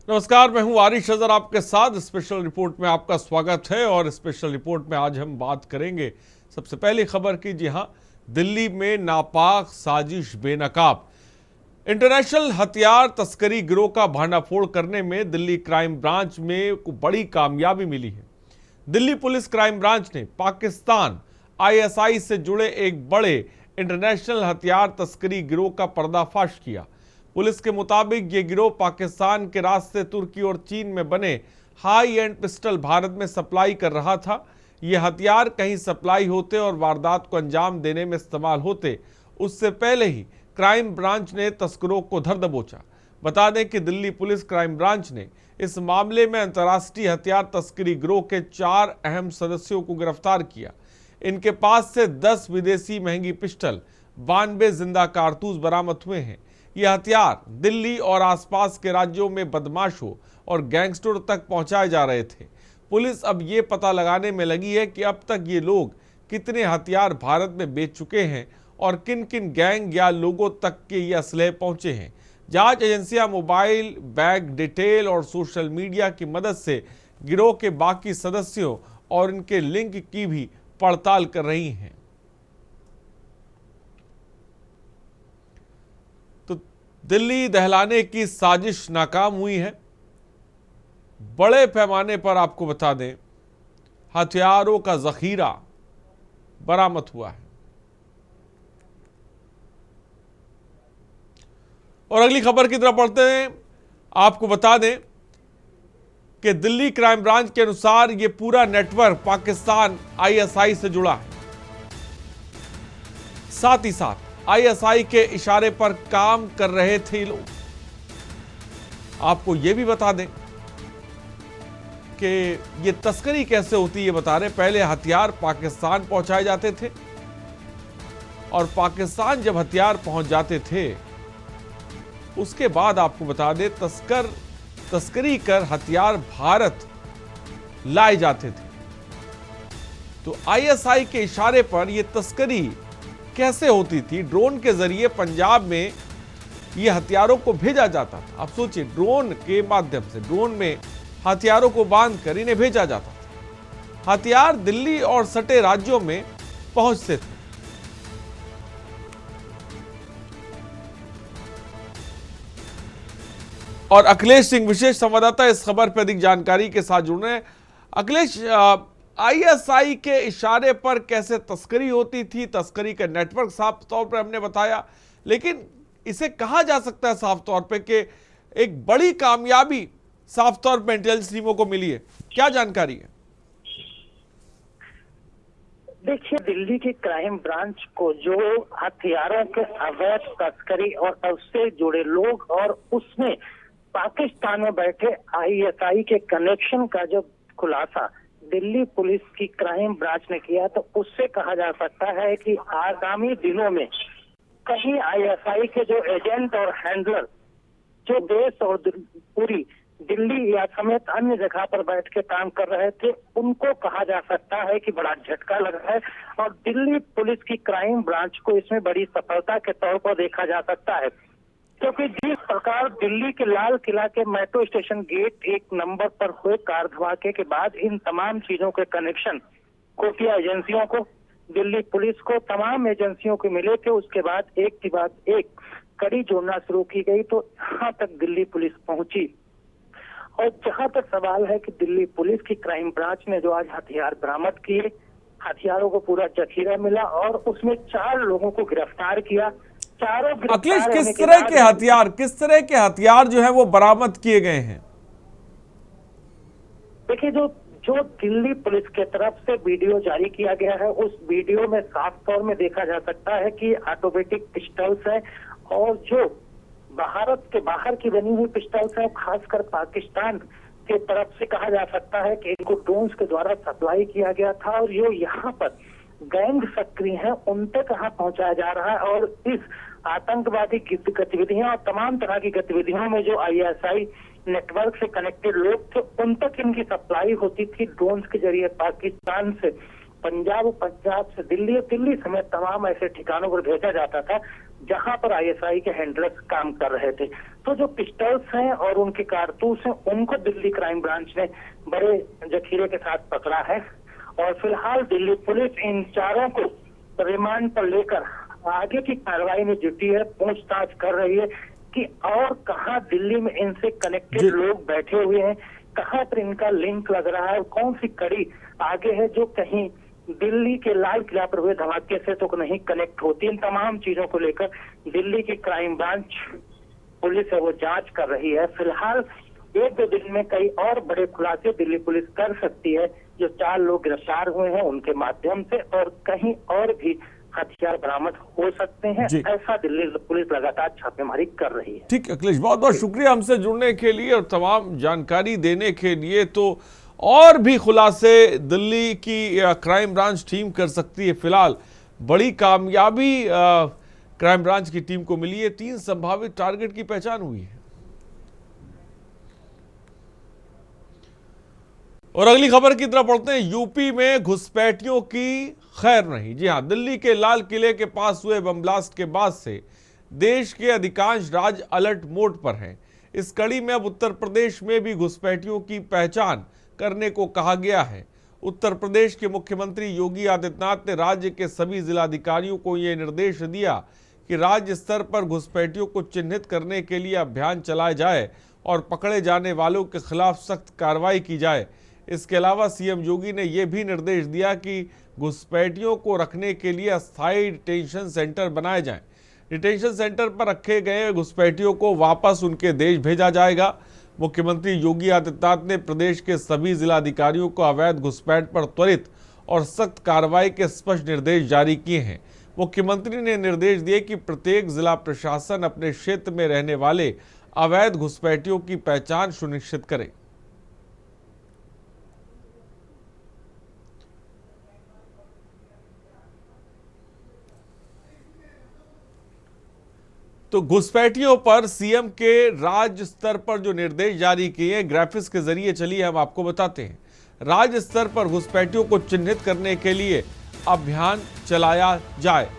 नमस्कार, मैं हूं आरिश अजहर आपके साथ। स्पेशल रिपोर्ट में आपका स्वागत है। और स्पेशल रिपोर्ट में आज हम बात करेंगे सबसे पहली खबर की। जी हां, दिल्ली में नापाक साजिश बेनकाब। इंटरनेशनल हथियार तस्करी गिरोह का भांडाफोड़ करने में दिल्ली क्राइम ब्रांच में बड़ी कामयाबी मिली है। दिल्ली पुलिस क्राइम ब्रांच ने पाकिस्तान आईएसआई से जुड़े एक बड़े इंटरनेशनल हथियार तस्करी गिरोह का पर्दाफाश किया। पुलिस के मुताबिक ये गिरोह पाकिस्तान के रास्ते तुर्की और चीन में बने हाई एंड पिस्टल भारत में सप्लाई कर रहा था। ये हथियार कहीं सप्लाई होते और वारदात को अंजाम देने में इस्तेमाल होते, उससे पहले ही क्राइम ब्रांच ने तस्करों को धर दबोचा। बता दें कि दिल्ली पुलिस क्राइम ब्रांच ने इस मामले में अंतर्राष्ट्रीय हथियार तस्करी गिरोह के 4 अहम सदस्यों को गिरफ्तार किया। इनके पास से 10 विदेशी महंगी पिस्टल, 92 जिंदा कारतूस बरामद हुए हैं। ये हथियार दिल्ली और आसपास के राज्यों में बदमाशों और गैंगस्टरों तक पहुंचाए जा रहे थे। पुलिस अब ये पता लगाने में लगी है कि अब तक ये लोग कितने हथियार भारत में बेच चुके हैं और किन किन गैंग या लोगों तक के ये असलहे पहुंचे हैं। जांच एजेंसियां मोबाइल, बैग डिटेल और सोशल मीडिया की मदद से गिरोह के बाकी सदस्यों और इनके लिंक की भी पड़ताल कर रही हैं। तो दिल्ली दहलाने की साजिश नाकाम हुई है। बड़े पैमाने पर आपको बता दें, हथियारों का जखीरा बरामद हुआ है। और अगली खबर की तरफ बढ़ते हैं। आपको बता दें कि दिल्ली क्राइम ब्रांच के अनुसार यह पूरा नेटवर्क पाकिस्तान आईएसआई से जुड़ा है। साथ ही साथ आईएसआई के इशारे पर काम कर रहे थे लोग। आपको यह भी बता दें कि यह तस्करी कैसे होती है, ये बता रहे। पहले हथियार पाकिस्तान पहुंचाए जाते थे और पाकिस्तान जब हथियार पहुंच जाते थे, उसके बाद आपको बता दें तस्करी कर हथियार भारत लाए जाते थे। तो आईएसआई के इशारे पर यह तस्करी कैसे होती थी? ड्रोन के जरिए पंजाब में यह हथियारों को भेजा जाता था। आप सोचिए, ड्रोन के माध्यम से, ड्रोन में हथियारों को बांधकर इन्हें भेजा जाता था। हथियार दिल्ली और सटे राज्यों में पहुंचते थे। और अखिलेश सिंह विशेष संवाददाता इस खबर पर अधिक जानकारी के साथ जुड़ रहे हैं। अखिलेश, आईएसआई के इशारे पर कैसे तस्करी होती थी? तस्करी का नेटवर्क साफ तौर पर हमने बताया, लेकिन इसे कहा जा सकता है साफ तौर पे कि एक बड़ी कामयाबी साफ तौर पर इंटेलिजेंस टीमों को मिली है। क्या जानकारी है? देखिए, दिल्ली की क्राइम ब्रांच को जो हथियारों के अवैध तस्करी और उससे जुड़े लोग और उसमें पाकिस्तान में बैठे आईएसआई के कनेक्शन का जो खुलासा दिल्ली पुलिस की क्राइम ब्रांच ने किया, तो उससे कहा जा सकता है कि आगामी दिनों में कहीं आईएसआई के जो एजेंट और हैंडलर जो देश और पूरी दिल्ली या समेत अन्य जगह पर बैठ के काम कर रहे थे, उनको कहा जा सकता है कि बड़ा झटका लगा है। और दिल्ली पुलिस की क्राइम ब्रांच को इसमें बड़ी सफलता के तौर पर देखा जा सकता है, क्योंकि जिस प्रकार दिल्ली के लाल किला के मेट्रो स्टेशन गेट 1 नंबर पर हुए कार धमाके के बाद इन तमाम चीजों के कनेक्शन खुफिया एजेंसियों को, दिल्ली पुलिस को, तमाम एजेंसियों को मिले थे। उसके बाद एक के बाद एक कड़ी जोड़ना शुरू की गई, तो यहाँ तक दिल्ली पुलिस पहुंची। और जहां तक सवाल है कि दिल्ली पुलिस की क्राइम ब्रांच ने जो आज हथियार बरामद किए, हथियारों को पूरा जखीरा मिला और उसमें 4 लोगों को गिरफ्तार किया। चारों अखिलेश, किस तरह के हथियार जो है वो बरामद किए गए हैं? देखिए, जो दिल्ली पुलिस के तरफ से वीडियो जारी किया गया है, उस वीडियो में साफ तौर में देखा जा सकता है कि ऑटोमेटिक पिस्टल्स है और जो भारत के बाहर की बनी हुई पिस्टल्स है, खासकर पाकिस्तान के तरफ से कहा जा सकता है कि इनको ड्रोन्स के द्वारा सप्लाई किया गया था और जो यहाँ पर गैंग सक्रिय हैं उन तक कहाँ पहुंचाया जा रहा है। और इस आतंकवादी गतिविधियां और तमाम तरह की गतिविधियों में जो आईएसआई नेटवर्क से कनेक्टेड लोग थे, उन तक इनकी सप्लाई होती थी ड्रोन्स के जरिए पाकिस्तान से पंजाब से दिल्ली समेत तमाम ऐसे ठिकानों पर भेजा जाता था जहां पर आईएसआई के हैंडलर्स काम कर रहे थे। तो जो पिस्टल्स हैं और उनके कारतूस हैं, उनको दिल्ली क्राइम ब्रांच ने बड़े जखीरे के साथ पकड़ा है और फिलहाल दिल्ली पुलिस इन चारों को रिमांड पर लेकर आगे की कार्रवाई में जुटी है, पूछताछ कर रही है कि और कहां दिल्ली में इनसे कनेक्टेड लोग बैठे हुए हैं, कहां पर इनका लिंक लग रहा है और कौन सी कड़ी आगे है जो कहीं दिल्ली के लाल किला पर हुए धमाके से तो नहीं कनेक्ट होती। इन तमाम चीजों को लेकर दिल्ली की क्राइम ब्रांच पुलिस है वो जांच कर रही है। फिलहाल 1-2 दिन में कई और बड़े खुलासे दिल्ली पुलिस कर सकती है। जो 4 लोग गिरफ्तार हुए हैं उनके माध्यम से और कहीं और भी हथियार बरामद हो सकते हैं, ऐसा दिल्ली पुलिस लगातार छापेमारी कर रही है। ठीक अखिलेश, बहुत बहुत शुक्रिया हमसे जुड़ने के लिए और तमाम जानकारी देने के लिए। तो और भी खुलासे दिल्ली की क्राइम ब्रांच टीम कर सकती है। फिलहाल बड़ी कामयाबी क्राइम ब्रांच की टीम को मिली है, 3 संभावित टारगेट की पहचान हुई है। और अगली खबर की तरफ बढ़ते हैं। यूपी में घुसपैठियों की खैर नहीं। जी हां, दिल्ली के लाल किले के पास हुए बम ब्लास्ट के बाद से देश के अधिकांश राज्य अलर्ट मोड पर हैं। इस कड़ी में अब उत्तर प्रदेश में भी घुसपैठियों की पहचान करने को कहा गया है। उत्तर प्रदेश के मुख्यमंत्री योगी आदित्यनाथ ने राज्य के सभी जिलाधिकारियों को यह निर्देश दिया कि राज्य स्तर पर घुसपैठियों को चिन्हित करने के लिए अभियान चलाया जाए और पकड़े जाने वालों के खिलाफ सख्त कार्रवाई की जाए। इसके अलावा सीएम योगी ने यह भी निर्देश दिया कि घुसपैठियों को रखने के लिए अस्थायी डिटेंशन सेंटर बनाए जाएं। डिटेंशन सेंटर पर रखे गए घुसपैठियों को वापस उनके देश भेजा जाएगा। मुख्यमंत्री योगी आदित्यनाथ ने प्रदेश के सभी जिलाधिकारियों को अवैध घुसपैठ पर त्वरित और सख्त कार्रवाई के स्पष्ट निर्देश जारी किए हैं। मुख्यमंत्री ने निर्देश दिए कि प्रत्येक जिला प्रशासन अपने क्षेत्र में रहने वाले अवैध घुसपैठियों की पहचान सुनिश्चित करे। तो घुसपैठियों पर सीएम के राज्य स्तर पर जो निर्देश जारी किए हैं, ग्राफिक्स के जरिए चलिए हम आपको बताते हैं। राज्य स्तर पर घुसपैठियों को चिन्हित करने के लिए अभियान चलाया जाए,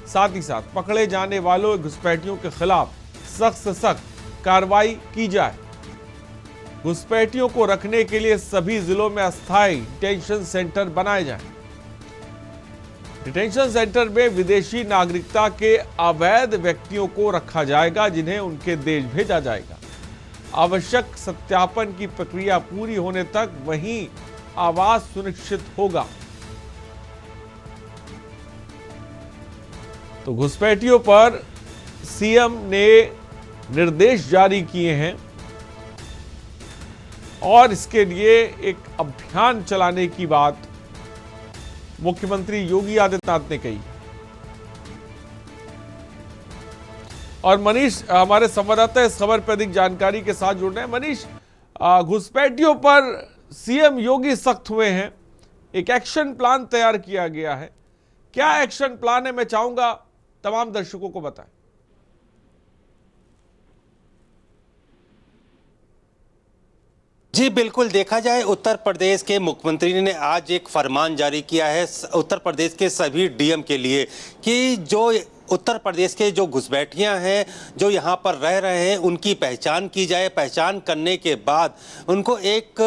साथ ही साथ पकड़े जाने वालों घुसपैठियों के खिलाफ सख्त से सख्त कार्रवाई की जाए। घुसपैठियों को रखने के लिए सभी जिलों में अस्थायी डिटेंशन सेंटर बनाए जाएं। डिटेंशन सेंटर में विदेशी नागरिकता के अवैध व्यक्तियों को रखा जाएगा, जिन्हें उनके देश भेजा जाएगा। आवश्यक सत्यापन की प्रक्रिया पूरी होने तक वहीं आवास सुनिश्चित होगा। तो घुसपैठियों पर सीएम ने निर्देश जारी किए हैं और इसके लिए एक अभियान चलाने की बात मुख्यमंत्री योगी आदित्यनाथ ने कही। और मनीष हमारे संवाददाता इस खबर पर अधिक जानकारी के साथ जुड़ रहे हैं। मनीष, घुसपैठियों पर सीएम योगी सख्त हुए हैं, एक एक्शन प्लान तैयार किया गया है। क्या एक्शन प्लान है, मैं चाहूंगा तमाम दर्शकों को बताएं। जी बिल्कुल, देखा जाए उत्तर प्रदेश के मुख्यमंत्री ने आज एक फरमान जारी किया है उत्तर प्रदेश के सभी डीएम के लिए कि जो उत्तर प्रदेश के जो घुसपैठियां हैं जो यहाँ पर रह रहे हैं उनकी पहचान की जाए। पहचान करने के बाद उनको एक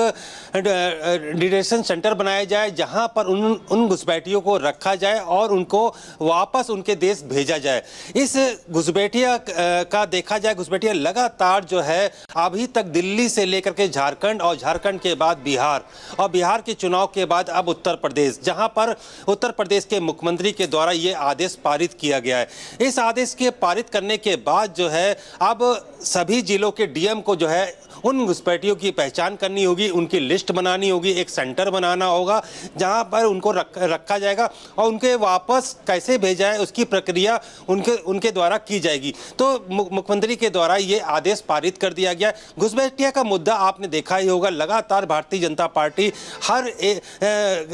डिटेंशन सेंटर बनाया जाए जहाँ पर उन घुसपैठियों को रखा जाए और उनको वापस उनके देश भेजा जाए। इस घुसपैठिया का देखा जाए, घुसपैठिया लगातार जो है अभी तक दिल्ली से लेकर के झारखंड और झारखंड के बाद बिहार और बिहार के चुनाव के बाद अब उत्तर प्रदेश, जहाँ पर उत्तर प्रदेश के मुख्यमंत्री के द्वारा ये आदेश पारित किया गया है। इस आदेश के पारित करने के बाद जो है अब सभी जिलों के डीएम को जो है उन घुसपैठियों की पहचान करनी होगी, उनकी लिस्ट बनानी होगी, एक सेंटर बनाना होगा जहां पर उनको रखा जाएगा और उनके वापस कैसे भेजा है उसकी प्रक्रिया उनके द्वारा की जाएगी। तो मुख्यमंत्री के द्वारा ये आदेश पारित कर दिया गया। घुसपैठिया का मुद्दा आपने देखा ही होगा, लगातार भारतीय जनता पार्टी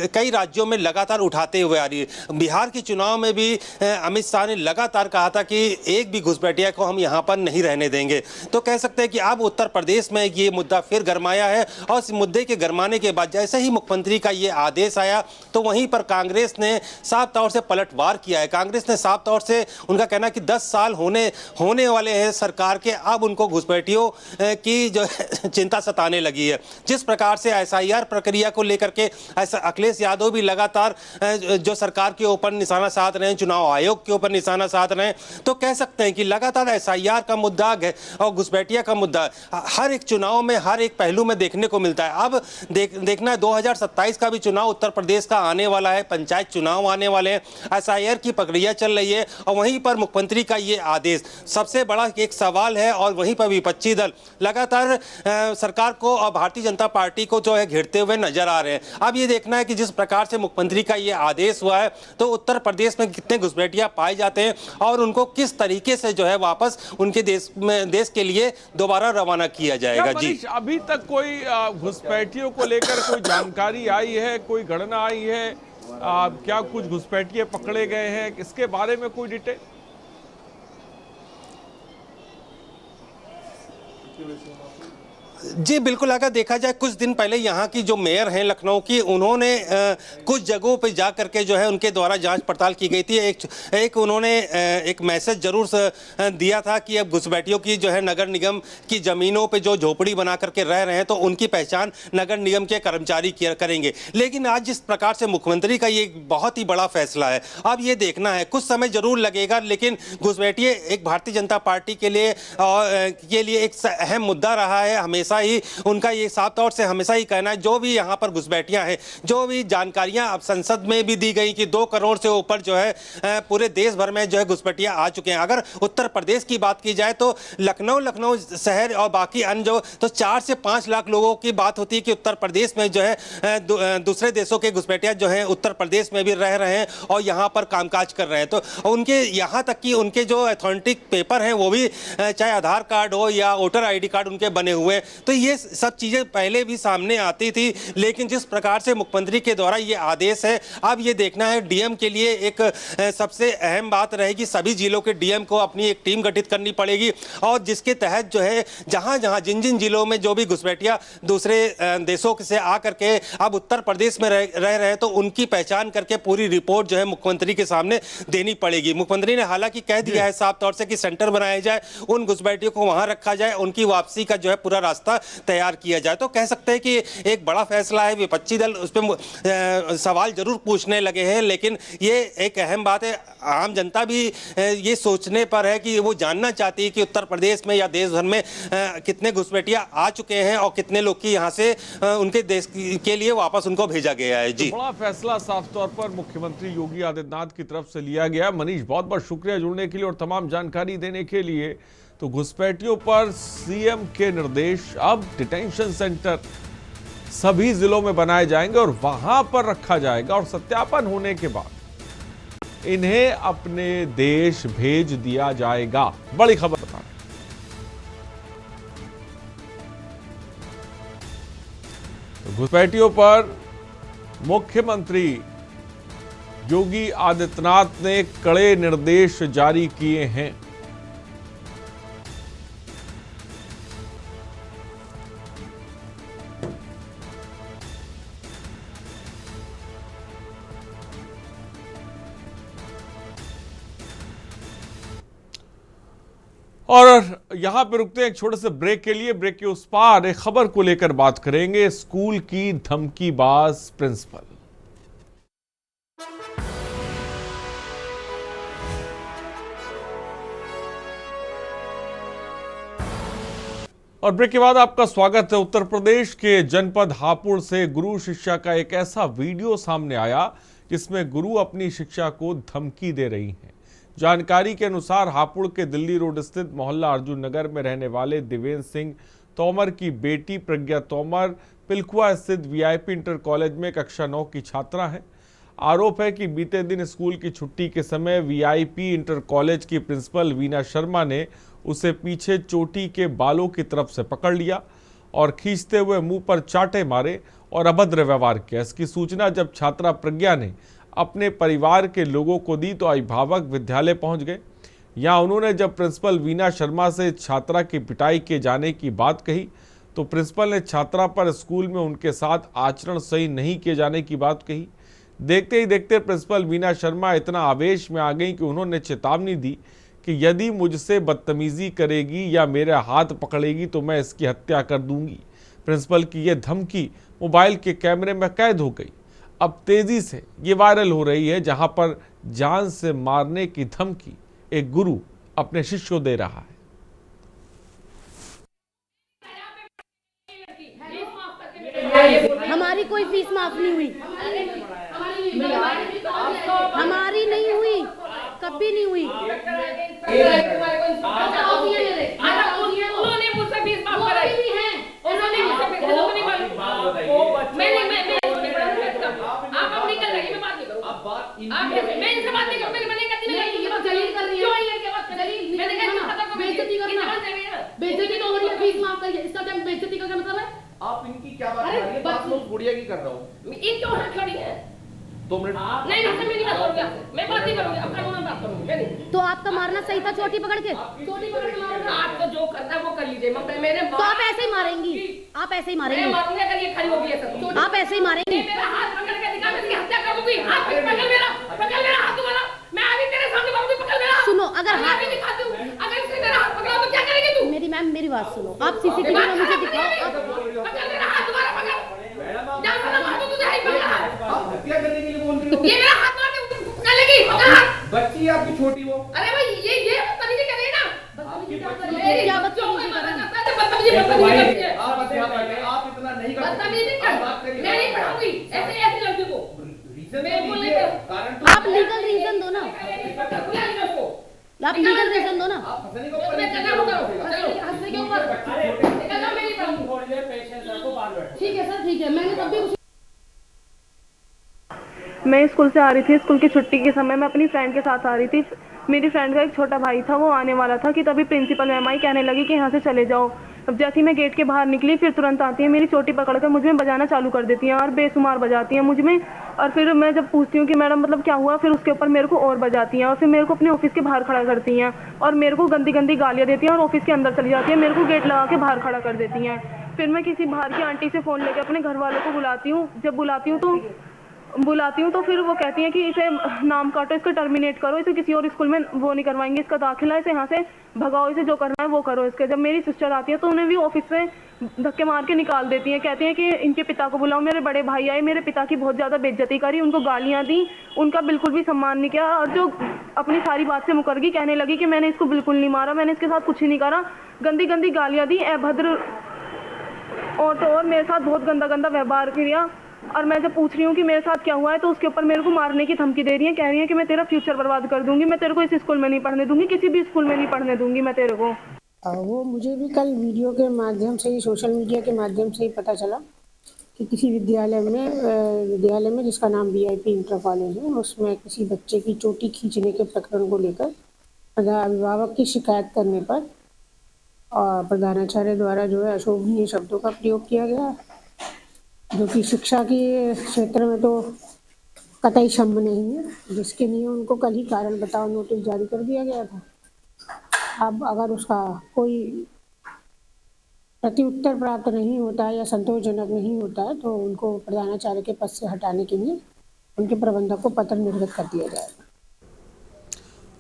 कई राज्यों में लगातार उठाते हुए आ रही है। बिहार के चुनाव में भी अमित शाह ने लगातार कहा था कि एक भी घुसपैठिया को हम यहाँ पर नहीं रहने देंगे। तो कह सकते हैं कि अब उत्तर प्रदेश में ये मुद्दा फिर गरमाया है और इस मुद्दे के गरमाने के बाद जैसे ही मुख्यमंत्री का ये आदेश आया तो वहीं पर कांग्रेस ने साफ तौर से पलटवार किया है। कांग्रेस ने साफ तौर से, उनका कहना है कि 10 साल होने वाले हैं सरकार के, अब उनको घुसपैठियों की जो चिंता सताने लगी है। जिस प्रकार से एसआईआर प्रक्रिया को लेकर के ऐसा अखिलेश यादव भी लगातार जो सरकार के ऊपर निशाना साध रहे हैं, चुनाव आयोग के ऊपर निशाना साध रहे हैं, तो कह सकते हैं कि लगातार एसआईआर का मुद्दा और घुसपैठिया का मुद्दा हर एक चुनाव में, हर एक पहलू में देखने को मिलता है। अब देखना है 2027 का भी चुनाव उत्तर प्रदेश का आने वाला है, पंचायत चुनाव आने वाले हैं, एसआईआर की प्रक्रिया चल रही है और वहीं पर मुख्यमंत्री का ये आदेश सबसे बड़ा एक सवाल है। और वहीं पर विपक्षी दल लगातार सरकार को और भारतीय जनता पार्टी को जो है घेरते हुए नजर आ रहे हैं। अब ये देखना है कि जिस प्रकार से मुख्यमंत्री का ये आदेश हुआ है तो उत्तर प्रदेश में कितने घुसपैठिया पाए जाते हैं और उनको किस तरीके से जो है वापस उनके देश के लिए दोबारा रवाना किया जाएगा। जी, अभी तक कोई घुसपैठियों को लेकर कोई जानकारी आई है, कोई गणना आई है? क्या कुछ घुसपैठिए पकड़े गए हैं, इसके बारे में कोई डिटेल? जी बिल्कुल, अगर देखा जाए कुछ दिन पहले यहाँ की जो मेयर हैं लखनऊ की, उन्होंने कुछ जगहों पे जा करके जो है उनके द्वारा जांच पड़ताल की गई थी। एक उन्होंने एक मैसेज जरूर दिया था कि अब घुसपैठियों की जो है नगर निगम की ज़मीनों पे जो झोपड़ी बना करके रह रहे हैं तो उनकी पहचान नगर निगम के कर्मचारी करेंगे। लेकिन आज जिस प्रकार से मुख्यमंत्री का ये बहुत ही बड़ा फैसला है, अब ये देखना है, कुछ समय जरूर लगेगा लेकिन घुसपैठिए एक भारतीय जनता पार्टी के लिए एक अहम मुद्दा रहा है। हमेशा ही उनका ये साफ तौर से हमेशा ही कहना है, जो भी यहाँ पर घुसपैठियां हैं, जो भी जानकारियां अब संसद में भी दी गई कि 2 करोड़ से ऊपर जो है पूरे देश भर में जो है घुसपैठियां आ चुके हैं। अगर उत्तर प्रदेश की बात की जाए तो लखनऊ शहर और बाकी अन्य तो 4 से 5 लाख लोगों की बात होती है कि उत्तर प्रदेश में जो है दूसरे देशों के घुसपैठिया जो है उत्तर प्रदेश में भी रह रहे हैं और यहाँ पर कामकाज कर रहे हैं। तो उनके यहाँ तक कि उनके जो अथेंटिक पेपर हैं वो भी चाहे आधार कार्ड हो या वोटर ID कार्ड उनके बने हुए, तो ये सब चीज़ें पहले भी सामने आती थी। लेकिन जिस प्रकार से मुख्यमंत्री के द्वारा ये आदेश है, अब ये देखना है डीएम के लिए एक सबसे अहम बात रहेगी, सभी जिलों के डीएम को अपनी एक टीम गठित करनी पड़ेगी और जिसके तहत जो है जहाँ जिन जिलों में जो भी घुसपैठिया दूसरे देशों से आ करके अब उत्तर प्रदेश में रह रहे हैं तो उनकी पहचान करके पूरी रिपोर्ट जो है मुख्यमंत्री के सामने देनी पड़ेगी। मुख्यमंत्री ने हालांकि कह दिया है साफ तौर से कि सेंटर बनाया जाए, उन घुसपैठियों को वहां रखा जाए, उनकी वापसी का जो है पूरा रास्ता तैयार किया जाए। तो कह सकते हैं कि एक बड़ा फैसला है। विपक्षी दल उस पर सवाल जरूर पूछने लगे हैं, लेकिन ये एक अहम बात है, आम जनता भी ये सोचने पर है कि वो जानना चाहती है कि उत्तर प्रदेश में या देश भर में कितने घुसपैठिया आ चुके हैं और कितने लोग की यहाँ से उनके देश के लिए वापस उनको भेजा गया है। जी, तो बड़ा फैसला साफ तौर पर मुख्यमंत्री योगी आदित्यनाथ की तरफ से लिया गया। मनीष, बहुत बहुत शुक्रिया जुड़ने के लिए और तमाम जानकारी देने के लिए। तो घुसपैठियों पर सीएम के निर्देश, अब डिटेंशन सेंटर सभी जिलों में बनाए जाएंगे और वहां पर रखा जाएगा और सत्यापन होने के बाद इन्हें अपने देश भेज दिया जाएगा। बड़ी खबर बता रहे। तो घुसपैठियों पर मुख्यमंत्री योगी आदित्यनाथ ने कड़े निर्देश जारी किए हैं। और यहां पे रुकते हैं एक छोटे से ब्रेक के लिए। ब्रेक के उस पार एक खबर को लेकर बात करेंगे, स्कूल की धमकीबाज प्रिंसिपल। और ब्रेक के बाद आपका स्वागत है। उत्तर प्रदेश के जनपद हापुड़ से गुरु शिक्षा का एक ऐसा वीडियो सामने आया जिसमें गुरु अपनी शिक्षा को धमकी दे रही हैं। जानकारी के अनुसार हापुड़ के दिल्ली रोड स्थित मोहल्ला अर्जुन नगर में रहने वाले देवेंद्र सिंह तोमर की बेटी प्रज्ञा तोमर पिलखुआ स्थित वीआईपी इंटर कॉलेज में कक्षा 9 की छात्रा है। आरोप है कि बीते दिन स्कूल की छुट्टी के समय वीआईपी इंटर कॉलेज की प्रिंसिपल वीना शर्मा ने उसे पीछे चोटी के बालों की तरफ से पकड़ लिया और खींचते हुए मुंह पर चाटे मारे और अभद्र व्यवहार किया। इसकी सूचना जब छात्रा प्रज्ञा ने अपने परिवार के लोगों को दी तो अभिभावक विद्यालय पहुंच गए। यहाँ उन्होंने जब प्रिंसिपल वीना शर्मा से छात्रा की पिटाई किए जाने की बात कही तो प्रिंसिपल ने छात्रा पर स्कूल में उनके साथ आचरण सही नहीं किए जाने की बात कही। देखते ही देखते प्रिंसिपल वीना शर्मा इतना आवेश में आ गई कि उन्होंने चेतावनी दी कि यदि मुझसे बदतमीजी करेगी या मेरे हाथ पकड़ेगी तो मैं इसकी हत्या कर दूंगी। प्रिंसिपल की यह धमकी मोबाइल के कैमरे में कैद हो गई। अब तेजी से ये वायरल हो रही है, जहां पर जान से मारने की धमकी एक गुरु अपने शिष्य को दे रहा है। हमारी कोई फीस माफ नहीं हुई, हमारी नहीं हुई, कभी नहीं हुई। बेइज्जती तो हो रही है, फीस माफ करिए, इसका क्या बेइज्जती का क्या मतलब है? आप इनकी क्या बात कर रही है? बात मैं उस गुड़िया की कर रहा हूँ। ये क्यों हाथ खड़ी है? 2 मिनट। नहीं मैं नहीं बात करूंगा, मैं बात नहीं करूंगी, अब कानून में बात करूंगी मैं नहीं। तो आपका मारना सही था, चोटी पकड़ के? चोटी पकड़ के मारना। आपको जो करना है वो कर लीजिए, मैंने तो आप ऐसे ही मारेंगी, आप ऐसे ही मारेंगी। मैं मारूंगी अगर ये खड़ी होगी ऐसा, आप ऐसे ही मारेंगी। मेरा हाथ पकड़ के दिखा, मैं इसकी हत्या कर दूंगी। हाथ पकड़ मेरा हाथ वाला, मैं अभी तेरे सामने मारूंगी, पकड़ मेरा। सुनो, अगर हाथ भी दिखाती हूं, अगर इसने मेरा हाथ पकड़ा तो क्या करेगी तू? मेरी मैम मेरी बात सुनो, आप सीसीटीवी में मुझे दिखाओ, आप पकड़ मेरा हाथ दोबारा पकड़। क्या करना मारो तुझे हाथ पकड़। आप हत्या करने के लिए बोल रही हो? ये मेरा हाथ मार दे, पकड़ लेगी, पकड़ हाथ। बच्ची आपकी छोटी वो। अरे भाई ये बदतमीजी कर रही है ना, बदतमीजी क्या कर रही है? क्या बदतमीजी कर रही है? आप इतना नहीं कर बदतमीजी कर, मैं नहीं पढ़ाऊंगी ऐसे लड़की को। मैं बोलने कारण आप लीगल रीजन दो ना, आप लीगल रीजन दो ना। आप हंसने को हंसने के ऊपर ठीक है सर, ठीक है, मैंने तब भी कुछ। मैं स्कूल से आ रही थी, स्कूल की छुट्टी के समय मैं अपनी फ्रेंड के साथ आ रही थी। मेरी फ्रेंड का एक छोटा भाई था, वो आने वाला था कि तभी प्रिंसिपल मैम आई, कहने लगी कि यहाँ से चले जाओ। अब जैसे ही मैं गेट के बाहर निकली, फिर तुरंत आती है, मेरी चोटी पकड़कर मुझ में बजाना चालू कर देती हैं और बेशुमार बजाती हैं मुझ में। और फिर मैं जब पूछती हूँ कि मैडम मतलब क्या हुआ, फिर उसके ऊपर मेरे को और बजाती हैं और फिर मेरे को अपने ऑफिस के बाहर खड़ा करती हैं और मेरे को गंदी गंदी गालियाँ देती हैं और ऑफिस के अंदर चली जाती है, मेरे को गेट लगा के बाहर खड़ा कर देती हैं। फिर मैं किसी बाहर की आंटी से फ़ोन लेकर अपने घर वालों को बुलाती हूँ। जब बुलाती हूँ तो फिर वो कहती हैं कि इसे नाम काटो, इसको टर्मिनेट करो, इसे किसी और स्कूल में वो नहीं करवाएंगे, इसका दाखिला, इसे यहाँ से भगाओ, इसे जो करना है वो करो इसके। जब मेरी सिस्टर आती है तो उन्हें भी ऑफिस से धक्के मार के निकाल देती हैं, कहती हैं कि इनके पिता को बुलाओ। मेरे बड़े भाई आए, मेरे पिता की बहुत ज़्यादा बेइज्जती करी, उनको गालियाँ दी, उनका बिल्कुल भी सम्मान नहीं किया और जो अपनी सारी बात से मुकर गई, कहने लगी कि मैंने इसको बिल्कुल नहीं मारा, मैंने इसके साथ कुछ ही नहीं करा, गंदी गंदी गालियाँ दी, अभद्र और तो और मेरे साथ बहुत गंदा गंदा व्यवहार किया। और मैं जब पूछ रही हूँ कि मेरे साथ क्या हुआ है तो उसके ऊपर मेरे को मारने की धमकी दे रही है, कह रही है कि मैं तेरा फ्यूचर बर्बाद कर दूंगी, मैं तेरे को इस स्कूल में नहीं पढ़ने दूंगी, किसी भी स्कूल में नहीं पढ़ने दूंगी मैं तेरे को। वो मुझे भी कल वीडियो के माध्यम से ही, सोशल मीडिया के माध्यम से ही पता चला कि किसी विद्यालय में जिसका नाम VIP इंटर कॉलेज है, उसमें किसी बच्चे की चोटी खींचने के प्रकरण को लेकर अभिभावक की शिकायत करने पर और प्रधानाचार्य द्वारा जो है अशोभनीय शब्दों का प्रयोग किया गया, जो कि शिक्षा के क्षेत्र में तो कतई क्षम्य नहीं है, जिसके लिए उनको कल ही कारण बताओ नोटिस जारी कर दिया गया था। अब अगर उसका कोई प्रत्युत्तर प्राप्त नहीं होता है या संतोषजनक नहीं होता है तो उनको प्रधानाचार्य के पद से हटाने के लिए उनके प्रबंधक को पत्र निर्गत कर दिया जाएगा।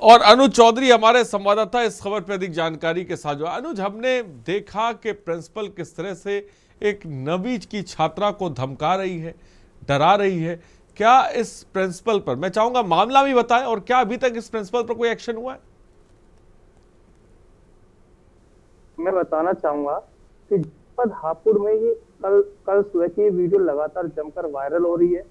और अनुज चौधरी हमारे संवाददाता इस खबर पर अधिक जानकारी के साथ जो। अनुज, हमने देखा कि प्रिंसिपल किस तरह से एक नवी की छात्रा को धमका रही है, डरा रही है। क्या इस प्रिंसिपल पर, मैं चाहूंगा मामला भी बताएं, और क्या अभी तक इस प्रिंसिपल पर कोई एक्शन हुआ है? मैं बताना चाहूंगा कि जनपद हापुड़ में ये कल सुबह की वीडियो लगातार जमकर वायरल हो रही है।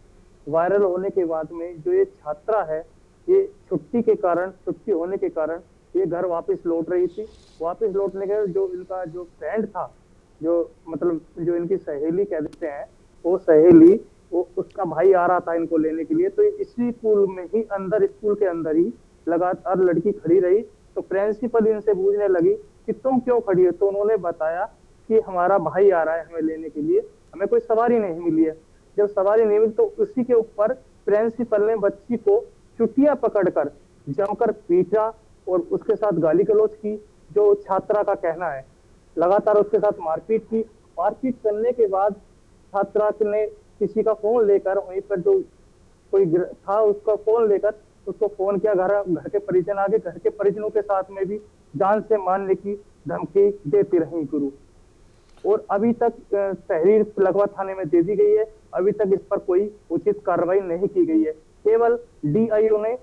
वायरल होने के बाद में जो ये छात्रा है, ये छुट्टी होने के कारण ये घर वापस लौट रही थी। वापस लौटने के जो इनका जो फ्रेंड था, जो इनकी सहेली कह देते हैं, वो सहेली, वो उसका भाई आ रहा था इनको लेने के लिए, तो इसी स्कूल में ही स्कूल के अंदर ही लगातार लड़की खड़ी रही। तो प्रिंसिपल इनसे पूछने लगी कि तुम क्यों खड़ी हो, तो उन्होंने बताया कि हमारा भाई आ रहा है हमें लेने के लिए, हमें कोई सवारी नहीं मिली है। जब सवारी नहीं मिली तो उसी के ऊपर प्रिंसिपल ने बच्ची को चुटिया पकड़कर जमकर पीटा और उसके साथ गाली गलौज की, जो छात्रा का कहना है। लगातार उसके साथ मारपीट की। मारपीट करने के बाद छात्रा ने किसी का फोन लेकर, वहीं पर जो कोई था उसका फोन लेकर उसको फोन किया। घर के परिजन आ गए। घर के परिजनों के साथ में भी जान से मारने की धमकी देती रही गुरु। और अभी तक तहरीर लगवा थाने में दे दी गई है। अभी तक इस पर कोई उचित कार्रवाई नहीं की गई है। केवल डीआईओ ने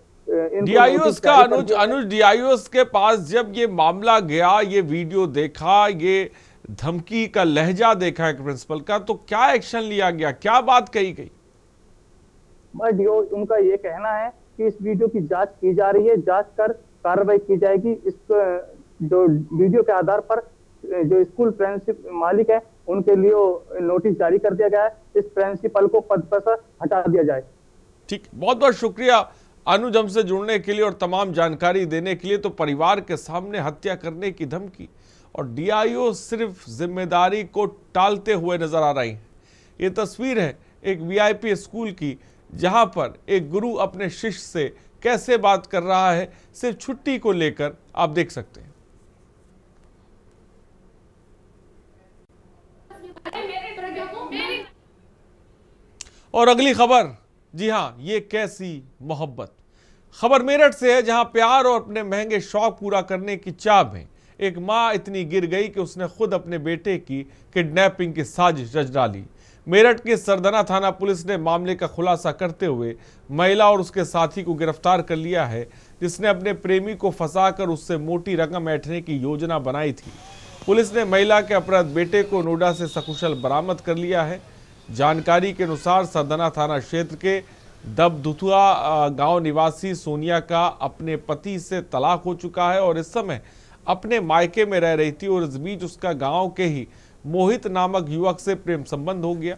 डीआईओस का अनुज डीआईओस के पास जब ये मामला गया, ये वीडियो देखा, ये धमकी का लहजा देखा है प्रिंसिपल का, तो क्या एक्शन लिया गया, क्या बात कही गई? उनका ये कहना है कि इस वीडियो की जांच की जा रही है, जांच कर कार्रवाई की जाएगी। इस जो वीडियो के आधार पर जो स्कूल प्रिंसिपल मालिक है उनके लिए नोटिस जारी कर दिया गया है। इस प्रिंसिपल को पद पर से हटा दिया जाए। ठीक, बहुत बहुत शुक्रिया अनुज हमसे जुड़ने के लिए और तमाम जानकारी देने के लिए। तो परिवार के सामने हत्या करने की धमकी और डीआईओ सिर्फ जिम्मेदारी को टालते हुए नजर आ रही है। ये तस्वीर है एक वीआईपी स्कूल की, जहां पर एक गुरु अपने शिष्य से कैसे बात कर रहा है, सिर्फ छुट्टी को लेकर, आप देख सकते हैं। और अगली खबर, जी हां, ये कैसी मोहब्बत। खबर मेरठ से है, जहां प्यार और अपने महंगे शौक पूरा करने की चाह में एक मां इतनी गिर गई कि उसने खुद अपने बेटे की किडनैपिंग की साजिश रच डाली। मेरठ के सरदना थाना पुलिस ने मामले का खुलासा करते हुए महिला और उसके साथी को गिरफ्तार कर लिया है, जिसने अपने प्रेमी को फंसाकर उससे मोटी रकम ऐंठने की योजना बनाई थी। पुलिस ने महिला के अपहृत बेटे को नोएडा से सकुशल बरामद कर लिया है। जानकारी के अनुसार सरदना थाना क्षेत्र के दबदुथुआ गांव निवासी सोनिया का अपने पति से तलाक हो चुका है और इस समय अपने मायके में रह रही थी और इस बीच उसका गांव के ही मोहित नामक युवक से प्रेम संबंध हो गया।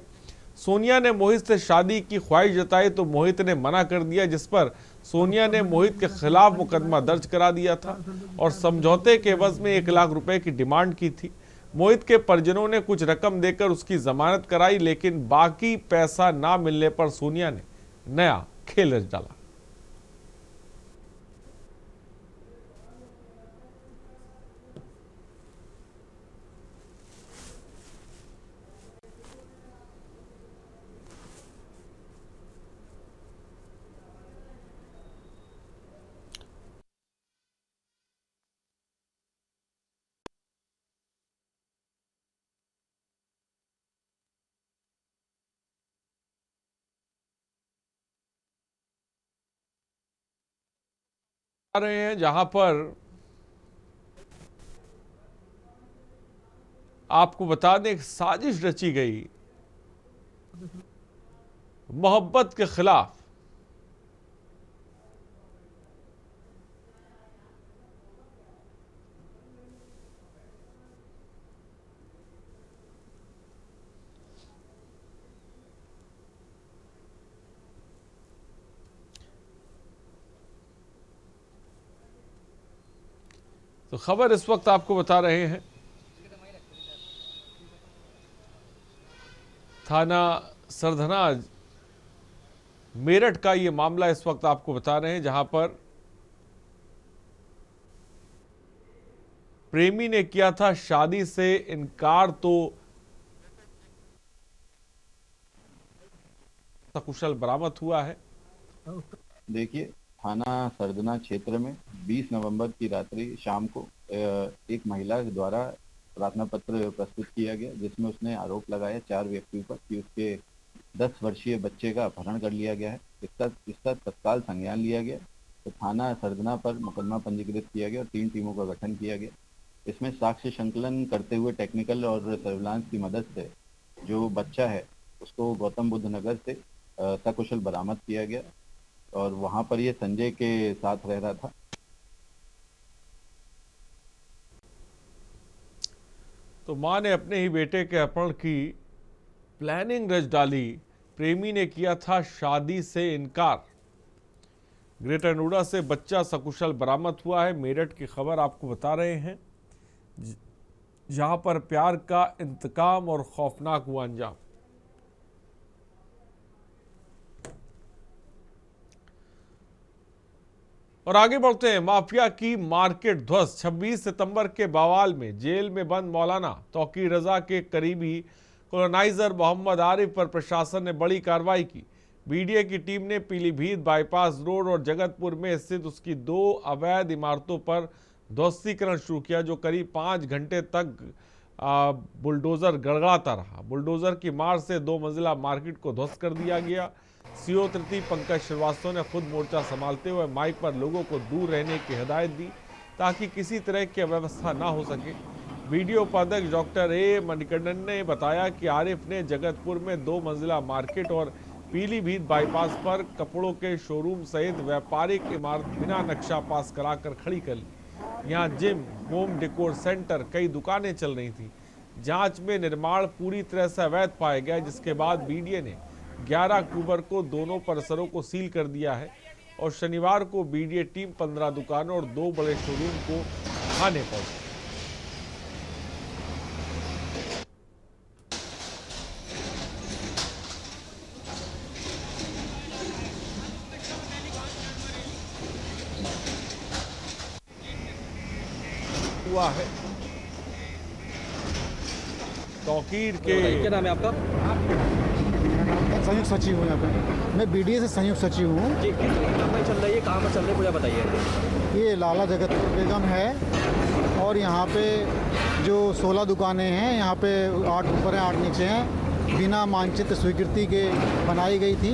सोनिया ने मोहित से शादी की ख्वाहिश जताई तो मोहित ने मना कर दिया, जिस पर सोनिया ने मोहित के खिलाफ मुकदमा दर्ज करा दिया था और समझौते के एवज में 1 लाख रुपए की डिमांड की थी। मोहित के परिजनों ने कुछ रकम देकर उसकी जमानत कराई, लेकिन बाकी पैसा ना मिलने पर सोनिया ने नया खेल रच डाला। आ रहे हैं जहां पर आपको बता दें एक साजिश रची गई मोहब्बत के खिलाफ। तो खबर इस वक्त आपको बता रहे हैं, थाना सरधना मेरठ का ये मामला इस वक्त आपको बता रहे हैं, जहां पर प्रेमी ने किया था शादी से इनकार तो सकुशल बरामद हुआ है। देखिए, थाना सरदना क्षेत्र में 20 नवंबर की रात्रि शाम को एक महिला द्वारा प्रार्थना पत्र प्रस्तुत किया गया, जिसमें उसने आरोप लगाया 4 व्यक्तियों पर कि उसके 10 वर्षीय बच्चे का अपहरण कर लिया गया है। इसका तत्काल संज्ञान लिया गया तो थाना सरदना पर मुकदमा पंजीकृत किया गया और 3 टीमों का गठन किया गया। इसमें साक्ष्य संकलन करते हुए टेक्निकल और सर्विलांस की मदद से जो बच्चा है उसको गौतम बुद्ध नगर से सकुशल बरामद किया गया और वहां पर ये संजय के साथ रह रहा था। तो मां ने अपने ही बेटे के अपहरण की प्लानिंग रच डाली। प्रेमी ने किया था शादी से इनकार। ग्रेटर नोएडा से बच्चा सकुशल बरामद हुआ है। मेरठ की खबर आपको बता रहे हैं, जहां पर प्यार का इंतकाम और खौफनाक हुआ अंजाम। और आगे बढ़ते हैं। माफिया की मार्केट ध्वस्त। 26 सितंबर के बवाल में जेल में बंद मौलाना तौकीर रजा के करीबी कॉलोनाइजर मोहम्मद आरिफ पर प्रशासन ने बड़ी कार्रवाई की। बीडीए की टीम ने पीलीभीत बाईपास रोड और जगतपुर में स्थित उसकी 2 अवैध इमारतों पर ध्वस्तीकरण शुरू किया, जो करीब 5 घंटे तक बुलडोजर गड़गड़ाता रहा। बुलडोजर की मार से 2 मंजिला मार्केट को ध्वस्त कर दिया गया। सीओ तृतीय पंकज श्रीवास्तव ने खुद मोर्चा संभालते हुए माइक पर लोगों को दूर रहने की हिदायत दी ताकि किसी तरह की अव्यवस्था ना हो सके। वीडियो उपाध्यक्ष डॉक्टर ए मणिकंडन ने बताया कि आरिफ ने जगतपुर में 2 मंजिला मार्केट और पीलीभीत बाईपास पर कपड़ों के शोरूम सहित व्यापारिक इमारत बिना नक्शा पास कराकर खड़ी कर ली। यहाँ जिम, होम डेकोर सेंटर, कई दुकानें चल रही थी। जांच में निर्माण पूरी तरह से अवैध पाया गया, जिसके बाद बीडीए ने 11 अक्टूबर को दोनों परिसरों को सील कर दिया है और शनिवार को बीडीए टीम 15 दुकानों और 2 बड़े शोरूम को खाने पहुंची। हुआ है तौकीर के। क्या नाम है आपका? संयुक्त सचिव हूँ यहाँ पे। मैं बीडीए से संयुक्त सचिव हूँ। जी, किस कार्रवाई चल रही है, कहाँ पर चल रही है, मुझे बताइए। ये लाला जगतपुर बेगम है और यहाँ पे जो 16 दुकानें हैं, यहाँ पे 8 ऊपर हैं 8 नीचे हैं, बिना मानचित्र स्वीकृति के बनाई गई थी।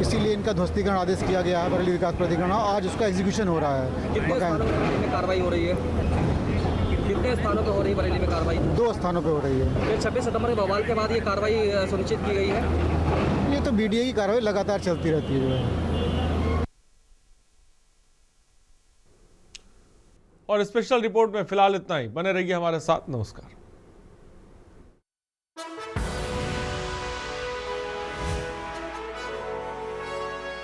इसीलिए इनका ध्वस्तीकरण आदेश किया गया है बरेली विकास प्राधिकरण। आज उसका एग्जीक्यूशन हो रहा है। कितने स्थानों में कार्रवाई हो रही है? कितने स्थानों पे हो रही है बरेली में कार्रवाई? 2 स्थानों पे हो रही है। फिर 26 सितंबर के बवाल के बाद ये कार्रवाई सुनिश्चित की गई है? ये तो बीडीए की कार्रवाई लगातार चलती रहती है। और स्पेशल रिपोर्ट में फिलहाल इतना ही। बने रहिए हमारे साथ। नमस्कार।